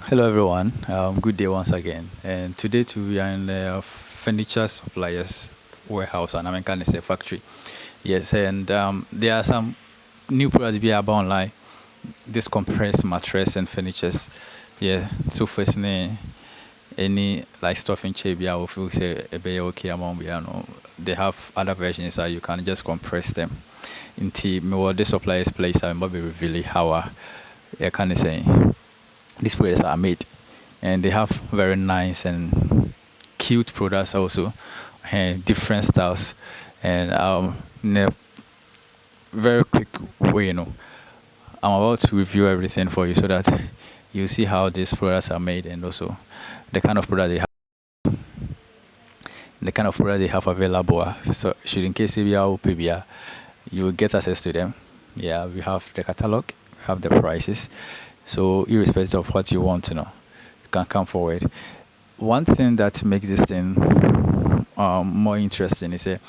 Hello everyone. Good day once again. And today too we are in the furniture suppliers warehouse and I mean kind of say factory. Yes, and there are some new products be about online. This compressed mattress and furnitures. Yeah. So first any like stuff in chair be I will feel say a be okay among be no. They have other versions that you can just compress them. Into me what the suppliers place and be really how I can say these products are made, and they have very nice and cute products also, and different styles. And in a very quick way, I'm about to review everything for you so that you see how these products are made and also the kind of product they have, available. So should in case if you are PBR, you will get access to them. Yeah, we have the catalog, we have the prices. So irrespective of what you want to know, you can come forward. One thing that makes this thing more interesting is the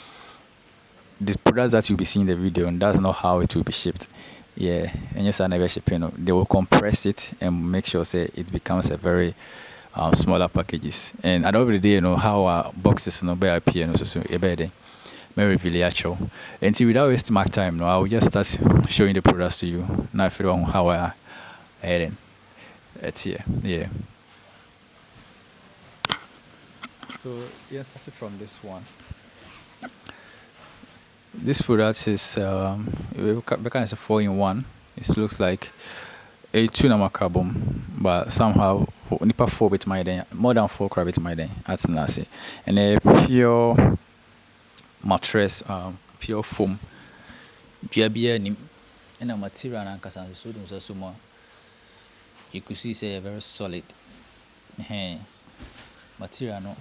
products that you'll be seeing in the video, and that's not how it will be shipped. Yeah, and yes, I never shipping. They will compress it and make sure say it becomes a very smaller packages. And at the end of the day, how our boxes no bear appear, so a better very really actual. And see, without wasting much time, no, I will just start showing the products to you. Now, if you don't know how I heading, it's here. Yeah. So yeah, starting from this one. This product is because it's a 4-in-1. It looks like a tuna carbon, but somehow nipa 4 bit my day, more than 4 crab my day. That's nasi. And a pure mattress, pure foam. Jabia ni and a material and kasa so sumo. You could see say very solid. Hey, material no.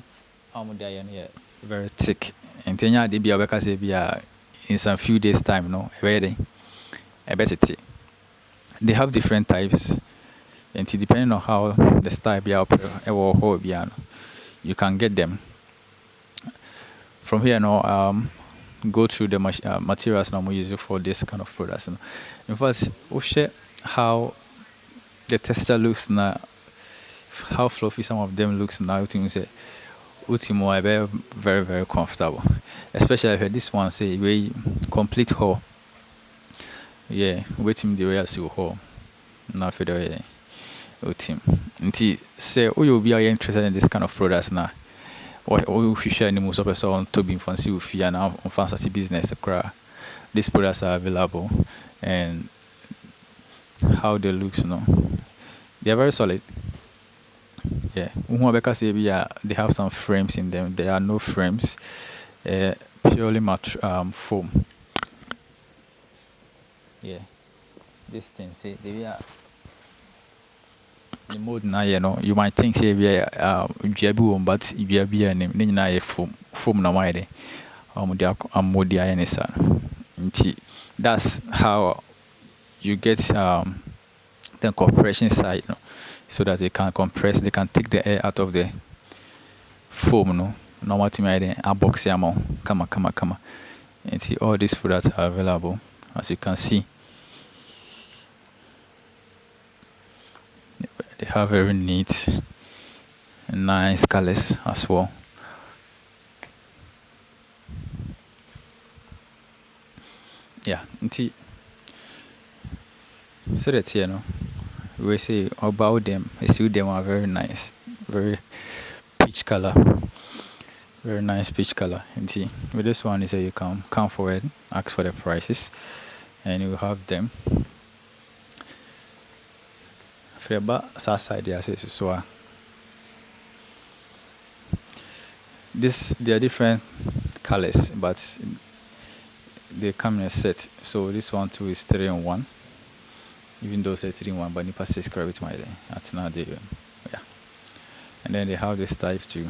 Very thick. And Tenya de be a because in some few days time, no, very a better tea. They have different types, and depending on how the style be out or how piano, you can get them. From here now, go through the materials now we use for this kind of products. In fact, we share how the texture looks now, how fluffy some of them looks now. You say, Ultimo, very very comfortable, especially if this one say very complete haul. Yeah, waiting the way I see haul. Now for the team. Until say, oh, you'll be interested in this kind of products now. Or if you share any most of us on to be fancy with you and on fancy business, these products are available, and how they look, they are very solid. Yeah, because they have some frames in them. There are no frames, purely foam. Yeah, this thing say they are the mode now. You might think say we are but if you are be a foam na why they mode that's how you get the compression side, so that they can compress, they can take the air out of the foam, normal to me a box amount come and see all these products are available. As you can see, they have very neat and nice colors as well. Yeah, so that's we say about them. I see them are very nice, very peach color, very nice peach color. And see, with this one is you can come forward, ask for the prices, and you have them. For the back side, there says so. They are different colors, but they come in a set. So this one too is 3-in-1. Even though it's 3-in-1, but Nipa 6 crab my day. That's not the yeah. And then they have this type too.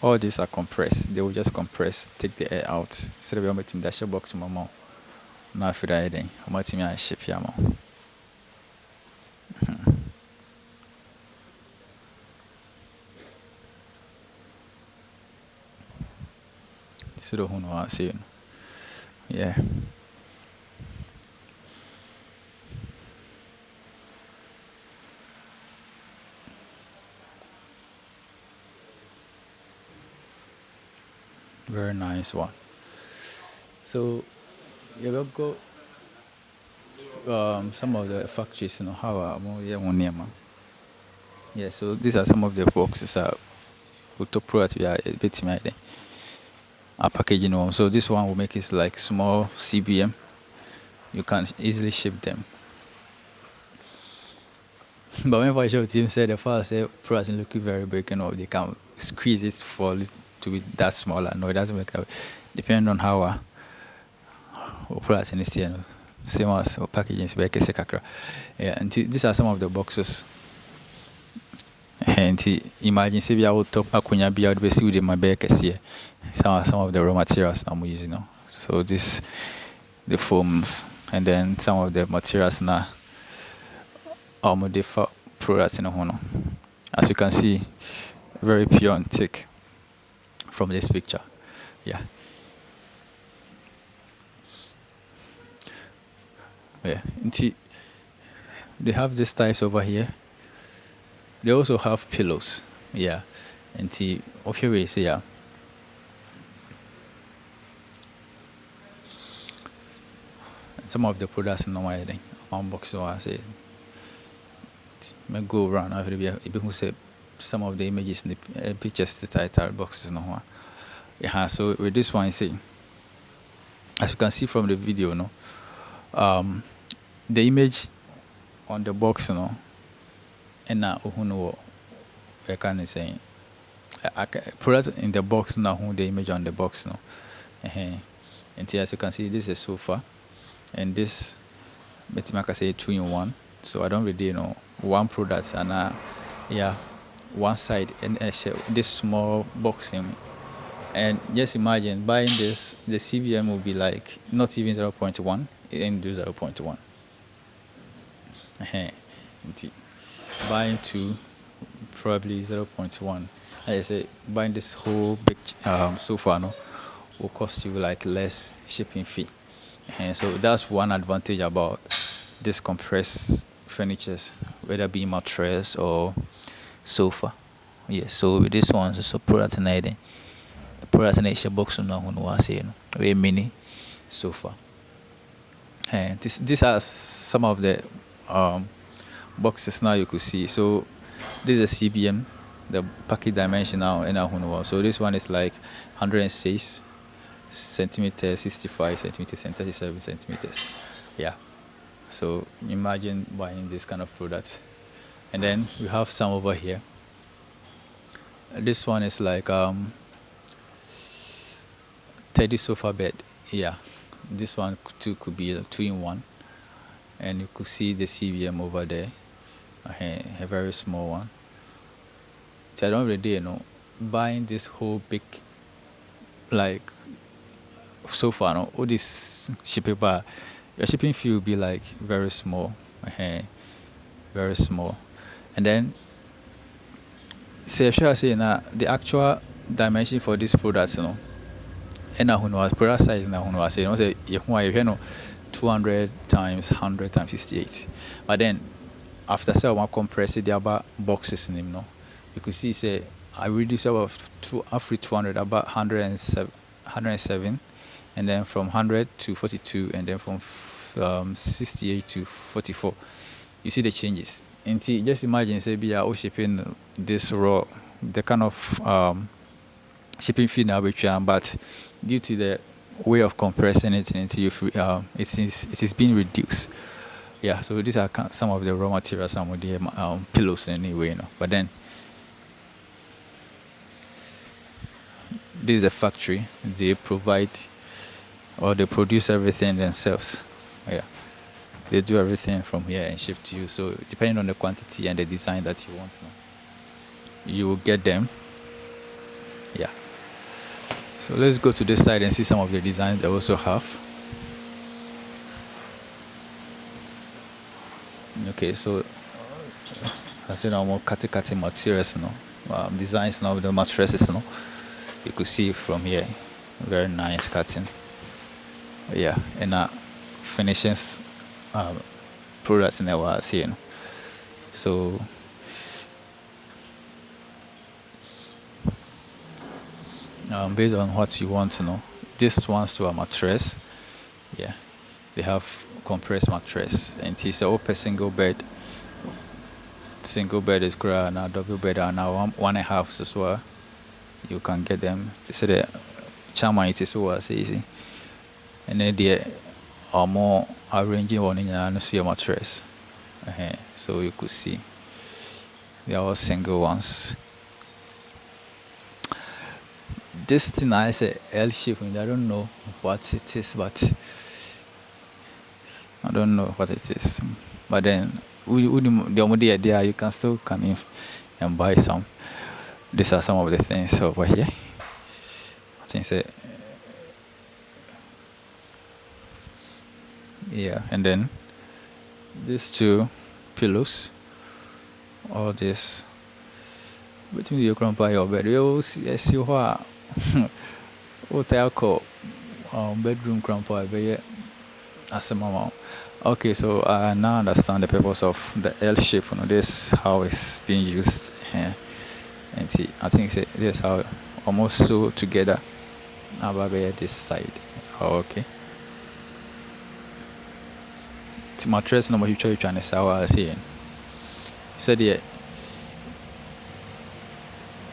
All these are compressed. They will just compress, take the air out. So we are making dash box to my mom. Now for the idea, I'm making a ship yamo. So the who know I see. Yeah. Very nice one. So you will go some of the factories, how more yeah one near man. Yeah, so these are some of the boxes we to product we are a bit made a packaging one. So this one will make it like small CBM. You can easily ship them. But when Vision team said the first say products looking very big, they can squeeze it for it to be that smaller. No, it doesn't make that. Depending on how products in this year, same as packaging is very kakra. Yeah, and these are some of the boxes. And imagine say we are top akunya be out see with my back here. Some of the raw materials I'm using now. So this the foams and then some of the materials now different products in the hono. As you can see, very pure and thick from this picture. Yeah. Yeah. They have these types over here. They also have pillows. Yeah. And of your ways, yeah. And some of the products in the way unbox so I say may go around every who say some of the images in the pictures the title boxes no one. Yeah, so with this one see as you can see from the video the image on the box and now who know I can say product in the box now who the image on the box and as you can see this is a sofa and this let's make I say 2-in-1. So I don't really one product and yeah one side and this small box in and just imagine buying this the CBM will be like not even 0.1 and do 0.1 buying two probably 0.1. I say buying this whole big sofa will cost you like less shipping fee. And so that's one advantage about this compressed furnitures, whether it be mattress or sofa. Yeah, so with this one, so product in box now when was saying a mini sofa. And these are some of the boxes now you could see. So this is a CBM, the package dimension now in our so this one is like 106 centimeters, 65 centimeters, and 37 centimeters. Yeah. So imagine buying this kind of product. And then we have some over here. This one is like 30 sofa bed. Yeah. This one too could be a 2-in-1. And you could see the CBM over there. A very small one. So I don't really buying this whole big like sofa all this shipping bar your shipping fee will be like very small. Very small. And then say the actual dimension for this product and product size say you 200 times 100 times 68. But then after say one compress the about boxes in him you could see say I reduce about 200 about 107 and then from 100 to 42 and then from 68 to 44 you see the changes. And just imagine say be shipping this raw the kind of shipping fee now but due to the way of compressing it into you it is being reduced. Yeah, so these are some of the raw materials, some of the pillows anyway but then this is a factory. They provide or they produce everything themselves. Yeah, they do everything from here and ship to you. So depending on the quantity and the design that you want you will get them. Yeah, so let's go to this side and see some of the designs they also have. Okay, so I said more cutting materials designs of the mattresses you could see from here very nice cutting. Yeah, and finishes products in our here so based on what you want to know. This one's to a mattress. Yeah, they have compressed mattress, and it's a open single bed. Single bed is great, now double bed are now one and a half as well. You can get them. They say the chama it is so easy, and then they are more arranging one in a your mattress. So you could see they are all single ones. This thing I say L shape, I don't know what it is, but I don't know what it is. But then the only idea you can still come in and buy some. These are some of the things over here. I think say yeah, and then these two pillows, all this between you can buy your bed. You see what hotel call bedroom grandpa as a mama. Okay, so I now understand the purpose of the L shape. This how it's being used here. And see, I think this how almost so together. Now by this side. Okay. It's mattress number you trying to say what I say. Said yeah.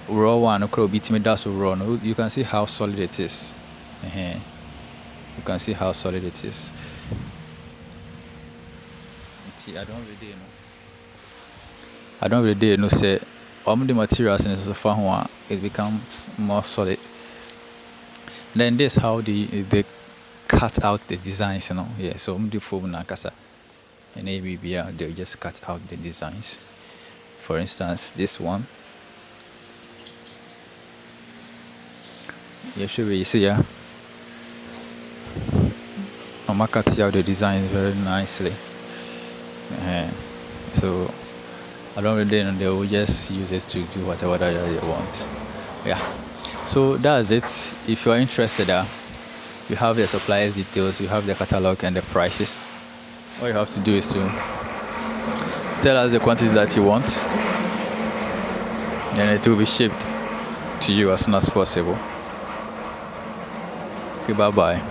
Raw one could beat me that's raw. No, you can see how solid it is. You can see how solid it is. See, I don't really know say all the materials in the sofa one it becomes more solid. Then this how they cut out the designs, Yeah, so the foam na kasa. And maybe they just cut out the designs. For instance, this one. Yeah, sure you see I'm cut out the design very nicely. So I don't really know, they will just use it to do whatever that they want. Yeah, so that's it. If you are interested, you have the suppliers details, you have the catalog and the prices. All you have to do is to tell us the quantity that you want, and it will be shipped to you as soon as possible. Okay, bye bye.